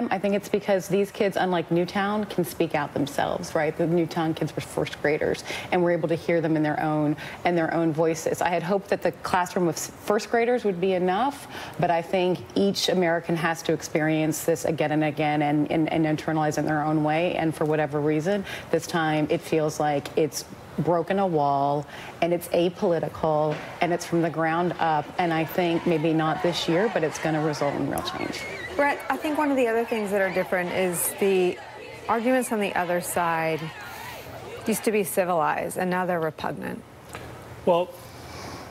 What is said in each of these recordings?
time, I think it's because these kids, unlike Newtown, can speak out themselves, right? The Newtown kids were first graders, and we're able to hear them in their own voices. I had hoped that the classroom of first graders would be enough, but I think each American has to experience this again and again and internalize it in their own way. And for whatever reason, this time it feels like it's broken a wall, and it's apolitical, and it's from the ground up, and I think maybe not this year, but it's going to result in real change. Brett, I think one of the other things that are different is the arguments on the other side used to be civilized, and now they're repugnant. Well,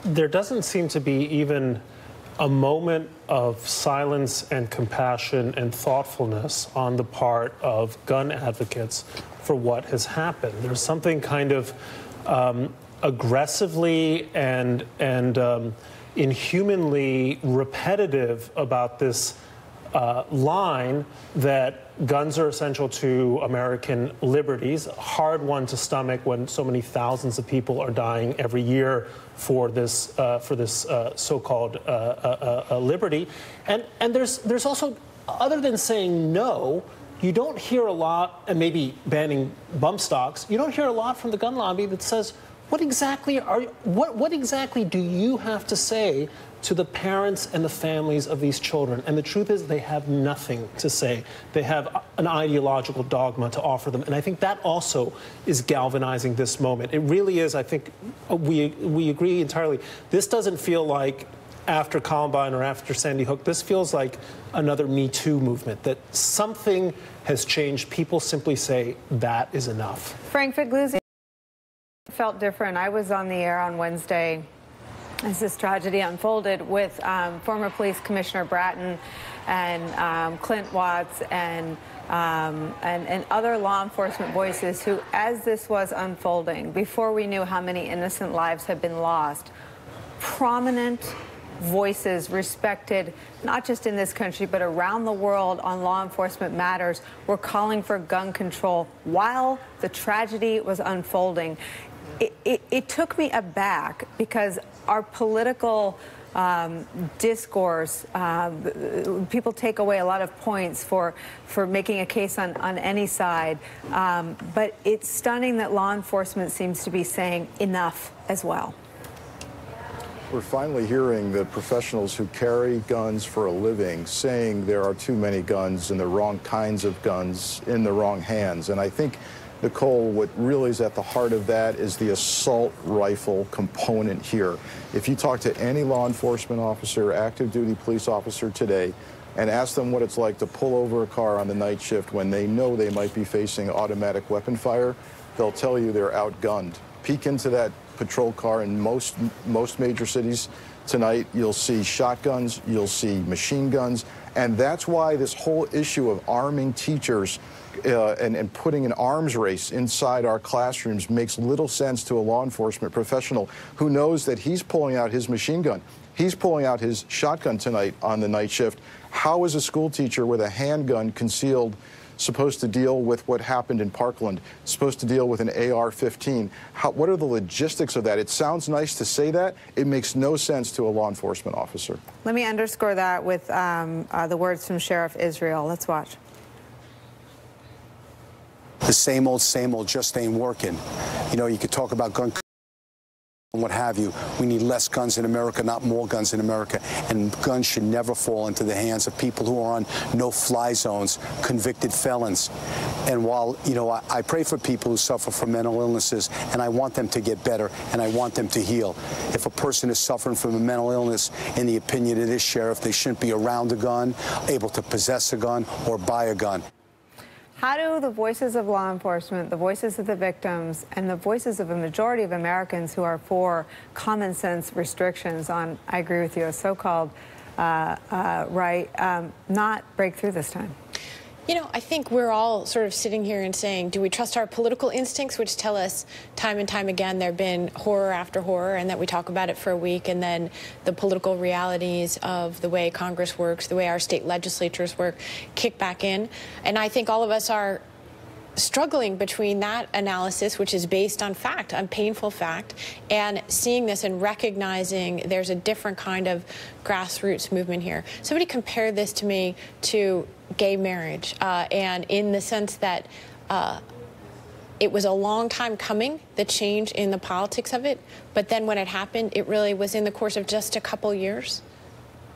there doesn't seem to be even a moment of silence and compassion and thoughtfulness on the part of gun advocates for what has happened. There's something kind of aggressively and inhumanly repetitive about this line that guns are essential to American liberties, a hard one to stomach when so many thousands of people are dying every year for this so-called liberty. And there's also, other than saying no, you don't hear a lot, and maybe banning bump stocks, you don't hear a lot from the gun lobby that says, what exactly do you have to say to the parents and the families of these children? And the truth is, they have nothing to say. They have an ideological dogma to offer them. And I think that also is galvanizing this moment. It really is. I think we agree entirely. This doesn't feel like after Columbine or after Sandy Hook. This feels like another Me Too movement, that something has changed. People simply say that is enough. Frank Figluzzi felt different. I was on the air on Wednesday as this tragedy unfolded with former police commissioner Bratton and Clint Watts and other law enforcement voices who, as this was unfolding, before we knew how many innocent lives had been lost, prominent voices respected, not just in this country, but around the world on law enforcement matters, were calling for gun control while the tragedy was unfolding. It took me aback because our political discourse, people take away a lot of points for making a case on any side, but it's stunning that law enforcement seems to be saying enough as well. We're finally hearing the professionals who carry guns for a living saying there are too many guns and the wrong kinds of guns in the wrong hands. And I think, Nicole, what really is at the heart of that is the assault rifle component here. If you talk to any law enforcement officer, active duty police officer today, and ask them what it's like to pull over a car on the night shift when they know they might be facing automatic weapon fire, they'll tell you they're outgunned. Peek into that patrol car in most major cities tonight. You'll see shotguns, you'll see machine guns, and that's why this whole issue of arming teachers and putting an arms race inside our classrooms makes little sense to a law enforcement professional who knows that he's pulling out his machine gun. He's pulling out his shotgun tonight on the night shift. How is a school teacher with a handgun concealed supposed to deal with what happened in Parkland, supposed to deal with an AR-15? What are the logistics of that? It sounds nice to say that. It makes no sense to a law enforcement officer. Let me underscore that with the words from Sheriff Israel. Let's watch. The same old just ain't working. You know, you could talk about gun and what have you. We need less guns in America, not more guns in America. And guns should never fall into the hands of people who are on no-fly zones, convicted felons. And while, you know, I pray for people who suffer from mental illnesses, and I want them to get better, and I want them to heal. If a person is suffering from a mental illness, in the opinion of this sheriff, they shouldn't be around a gun, able to possess a gun, or buy a gun. How do the voices of law enforcement, the voices of the victims, and the voices of a majority of Americans who are for common sense restrictions on, I agree with you, a so-called right, not break through this time? You know, I think we're all sort of sitting here and saying, do we trust our political instincts, which tell us time and time again there have been horror after horror, and that we talk about it for a week, and then the political realities of the way Congress works, the way our state legislatures work, kick back in. And I think all of us are struggling between that analysis, which is based on fact, on painful fact, and seeing this and recognizing there's a different kind of grassroots movement here. Somebody compared this to me to gay marriage, and in the sense that it was a long time coming, the change in the politics of it, but then when it happened, it really was in the course of just a couple years.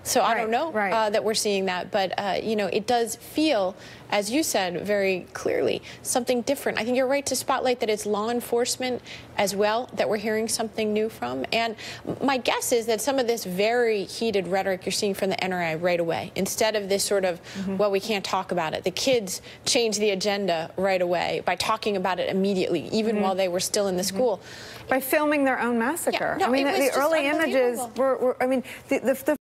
So I don't know that we're seeing that, but you know, it does feel, as you said very clearly, something different. I think you're right to spotlight that it's law enforcement as well that we're hearing something new from. And my guess is that some of this very heated rhetoric you're seeing from the NRA right away, instead of this sort of, well, we can't talk about it. The kids changed the agenda right away by talking about it immediately, even while they were still in the school. By filming their own massacre. Yeah, no, I mean, the early images were, I mean, the